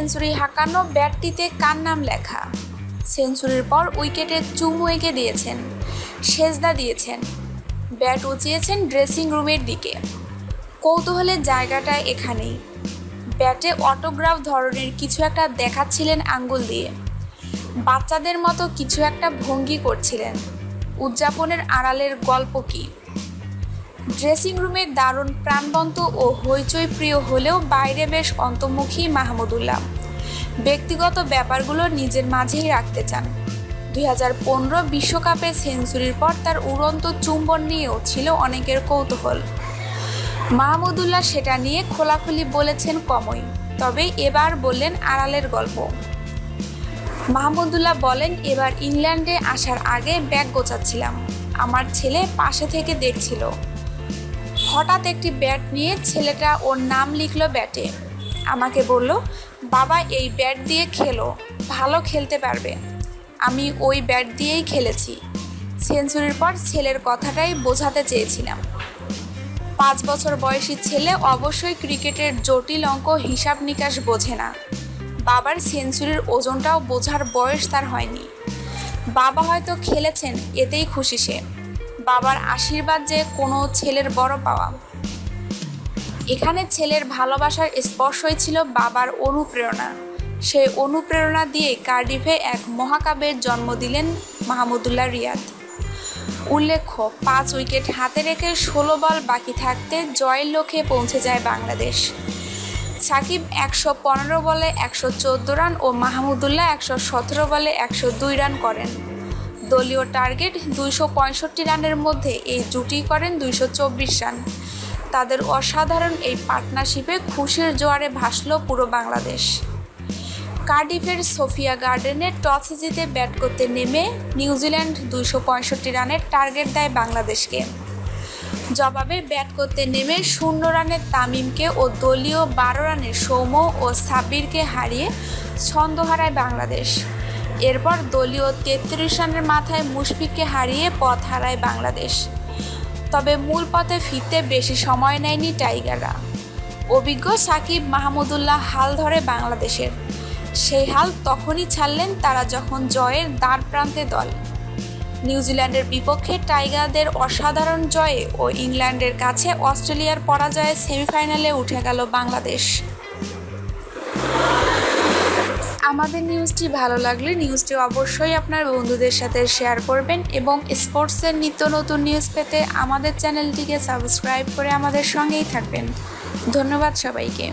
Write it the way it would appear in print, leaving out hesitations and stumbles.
Century হাঁকানো ব্যাটটিতে কার নাম লেখা? সেঞ্চুরির পর উইকেটে চুমু এঁকে দিয়েছেন, সেজদা দিয়েছেন, ব্যাট উঁচিয়েছেন ড্রেসিং রুমের দিকে। কৌতূহলের জায়গাটা এখানেই। ব্যাটে অটোগ্রাফ ধরনের কিছু একটা দেখাচ্ছিলেন আঙ্গুল দিয়ে, বাচ্চাদের মতো কিছু একটা ভঙ্গি করছিলেন। উদযাপনের আড়ালের গল্প কী? ড্রেসিং রুমে দারুণ প্রাণবন্ত ও হইচই প্রিয় হলেও বাইরে বেশ অন্তর্মুখী মাহমুদুল্লাহ। ব্যক্তিগত ব্যাপারগুলো নিজের মাঝেই রাখতে চান। 2015 বিশ্বকাপে সেঞ্চুরির পর তার উড়ন্ত চুম্বন নিয়েও ছিল অনেকের কৌতূহল। মাহমুদুল্লাহ সেটা নিয়ে খোলাখুলি বলেছেন কমই, তবে এবার বললেন আড়ালের গল্প। মাহমুদুল্লাহ বলেন, এবার ইংল্যান্ডে আসার আগে ব্যাগ গোছাচ্ছিলাম, আমার ছেলে পাশে থেকে দেখছিল। হঠাৎ একটি ব্যাট নিয়ে ছেলেটা ওর নাম লিখলো ব্যাটে। আমাকে বলল, বাবা এই ব্যাট দিয়ে খেলো, ভালো খেলতে পারবে। আমি ওই ব্যাট দিয়েই খেলেছি। সেঞ্চুরির পর ছেলের কথাটাই বোঝাতে চেয়েছিলাম। 5 বছর বয়সী ছেলে অবশ্যই ক্রিকেটের জটিল অঙ্ক হিসাব নিকাশ বোঝে না। বাবার সেঞ্চুরির ওজনটাও বোঝার বয়স তার হয়নি। বাবা হয়তো খেলেছেন, এতেই খুশি সে। বাবার আশীর্বাদ যে কোনো ছেলের বড় পাওয়া। এখানে ছেলের ভালোবাসার স্পর্শই ছিল বাবার অনুপ্রেরণা। সেই অনুপ্রেরণা দিয়ে কার্ডিফে এক মহাকাব্যের জন্ম দিলেন মাহমুদুল্লাহ রিয়াদ। উল্লেখ্য, 5 উইকেট হাতে রেখে 16 বল বাকি থাকতে জয়ের লক্ষ্যে পৌঁছে যায় বাংলাদেশ। সাকিব 115 বলে 114 রান ও মাহমুদুল্লাহ 117 বলে 102 রান করেন। দলীয় টার্গেট 265 রানের মধ্যে এই জুটি করেন 224 রান। তাদের অসাধারণ এই পার্টনারশিপে খুশির জোয়ারে ভাসল পুরো বাংলাদেশ। কার্ডিফের সোফিয়া গার্ডেনে টসে জিতে ব্যাট করতে নেমে নিউজিল্যান্ড 265 রানের টার্গেট দেয় বাংলাদেশকে। জবাবে ব্যাট করতে নেমে 0 রানের তামিমকে ও দলীয় 12 রানের সৌম্য ও সাব্বিরকে হারিয়ে ছন্দ হারায় বাংলাদেশ। এরপর দলীয় 33 রানের মাথায় মুশফিককে হারিয়ে পথ হারায় বাংলাদেশ। তবে মূল পথে ফিরতে বেশি সময় নেয়নি টাইগাররা। অভিজ্ঞ সাকিব মাহমুদুল্লাহ হাল ধরে বাংলাদেশের। সেই হাল তখনই ছাড়লেন তারা যখন জয়ের দ্বার প্রান্তে দল। নিউজিল্যান্ডের বিপক্ষে টাইগারদের অসাধারণ জয়ে ও ইংল্যান্ডের কাছে অস্ট্রেলিয়ার পরাজয়ে সেমিফাইনালে উঠে গেল বাংলাদেশ। আমাদের নিউজটি ভালো লাগলে নিউজটি অবশ্যই আপনার বন্ধুদের সাথে শেয়ার করবেন এবং স্পোর্টসের নিত্য নতুন নিউজ পেতে আমাদের চ্যানেলটিকে সাবস্ক্রাইব করে আমাদের সঙ্গেই থাকবেন। ধন্যবাদ সবাইকে।